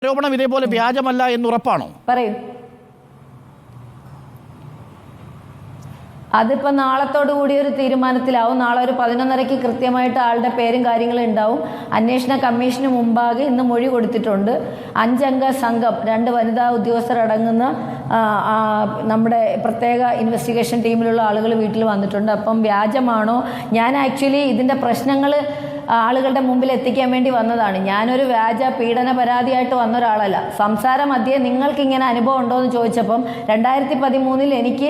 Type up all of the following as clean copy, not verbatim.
ആരോപണം ഇതേപോലെ വ്യാജമല്ല എന്നുറപ്പാണോ? പറയൂ. അതിപ്പോൾ നാളത്തോടു കൂടി ഒരു തീരുമാനത്തിലാവും. നാളെ ഒരു 11:30 കൃത്യമായിട്ട് ആളുടെ പേരും കാര്യങ്ങളും ഉണ്ടാവും. അന്വേഷണ കമ്മീഷന് മുമ്പാകെ ഇന്ന് മൊഴി കൊടുത്തിട്ടുണ്ട്. 5 അംഗ സംഘം 2 വനിതാ ഉദ്യോഗസ്ഥരടങ്ങുന്ന നമ്മുടെ പ്രത്യേക ഇൻവെസ്റ്റിഗേഷൻ ടീമിലുള്ള ആളുകൾ വീട്ടിൽ വന്നിട്ടുണ്ട്. അപ്പം വ്യാജമാണോ? ഞാൻ ആക്ച്വലി ഇതിൻ്റെ പ്രശ്നങ്ങൾ ആളുകളുടെ മുമ്പിൽ എത്തിക്കാൻ വേണ്ടി വന്നതാണ്. ഞാനൊരു വ്യാജ പീഡന പരാതിയായിട്ട് വന്ന ഒരാളല്ല. സംസാര മധ്യേ നിങ്ങൾക്ക് ഇങ്ങനെ അനുഭവം ഉണ്ടോ എന്ന് ചോദിച്ചപ്പം 2013 എനിക്ക്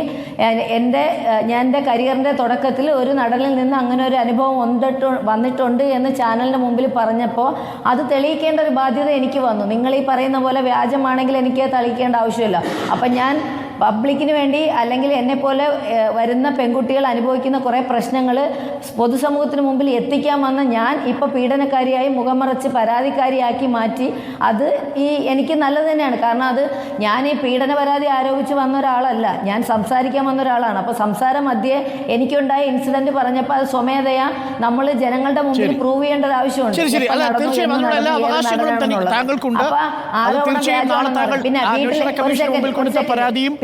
ഞാൻ എൻ്റെ കരിയറിൻ്റെ തുടക്കത്തിൽ ഒരു നടനിൽ നിന്ന് അങ്ങനെ ഒരു അനുഭവം വന്നിട്ടുണ്ട് എന്ന് ചാനലിന് മുമ്പിൽ പറഞ്ഞപ്പോൾ അത് തെളിയിക്കേണ്ട ഒരു ബാധ്യത എനിക്ക് വന്നു. നിങ്ങൾ ഈ പറയുന്ന പോലെ വ്യാജമാണെങ്കിൽ എനിക്ക് തെളിയിക്കേണ്ട ആവശ്യമില്ല. അപ്പം ഞാൻ പബ്ലിക്കിന് വേണ്ടി അല്ലെങ്കിൽ എന്നെപ്പോലെ വരുന്ന പെൺകുട്ടികൾ അനുഭവിക്കുന്ന കുറേ പ്രശ്നങ്ങൾ പൊതുസമൂഹത്തിന് മുമ്പിൽ എത്തിക്കാൻ വന്ന ഞാൻ ഇപ്പോൾ പീഡനക്കാരിയായി മുഖം മറച്ച് പരാതിക്കാരിയാക്കി മാറ്റി. അത് എനിക്ക് നല്ലത് തന്നെയാണ്. കാരണം അത് ഞാൻ ഈ പീഡന പരാതി ആരോപിച്ച് വന്ന ഒരാളല്ല, ഞാൻ സംസാരിക്കാൻ വന്ന ഒരാളാണ്. അപ്പോൾ സംസാര മധ്യേ എനിക്കുണ്ടായ ഇൻസിഡന്റ് പറഞ്ഞപ്പോൾ അത് സ്വമേധയാ നമ്മൾ ജനങ്ങളുടെ മുമ്പിൽ പ്രൂവ് ചെയ്യേണ്ട ഒരു ആവശ്യമുണ്ട്.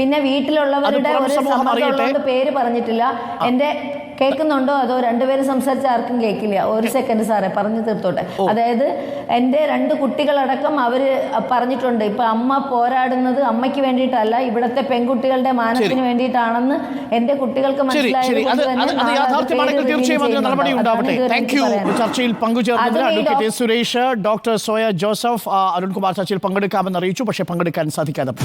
പിന്നെ വീട്ടിലുള്ളവരുടെ പേര് പറഞ്ഞിട്ടില്ല. എൻ്റെ കേൾക്കുന്നുണ്ടോ അതോ രണ്ടുപേരും സംസാരിച്ച ആർക്കും കേൾക്കില്ല? ഒരു സെക്കൻഡ് സാറേ, പറഞ്ഞു തീർത്തോട്ടെ. അതായത് എൻ്റെ 2 കുട്ടികളടക്കം അവർ പറഞ്ഞിട്ടുണ്ട്, ഇപ്പം അമ്മ പോരാടുന്നത് അമ്മയ്ക്ക് വേണ്ടിയിട്ടല്ല, ഇവിടുത്തെ പെൺകുട്ടികളുടെ മാനത്തിന് വേണ്ടിയിട്ടാണെന്ന് എൻ്റെ കുട്ടികൾക്ക് മനസ്സിലായത്. ചർച്ചയിൽ പങ്കുചേർന്നത് അഡ്വക്കേറ്റ് സുരേഷ്, ഡോക്ടർ സോയ ജോസഫ്, അരുൺകുമാർ ചർച്ചയിൽ പങ്കെടുക്കാമെന്ന് അറിയിച്ചു, പക്ഷേ പങ്കെടുക്കാൻ സാധിക്കാതെ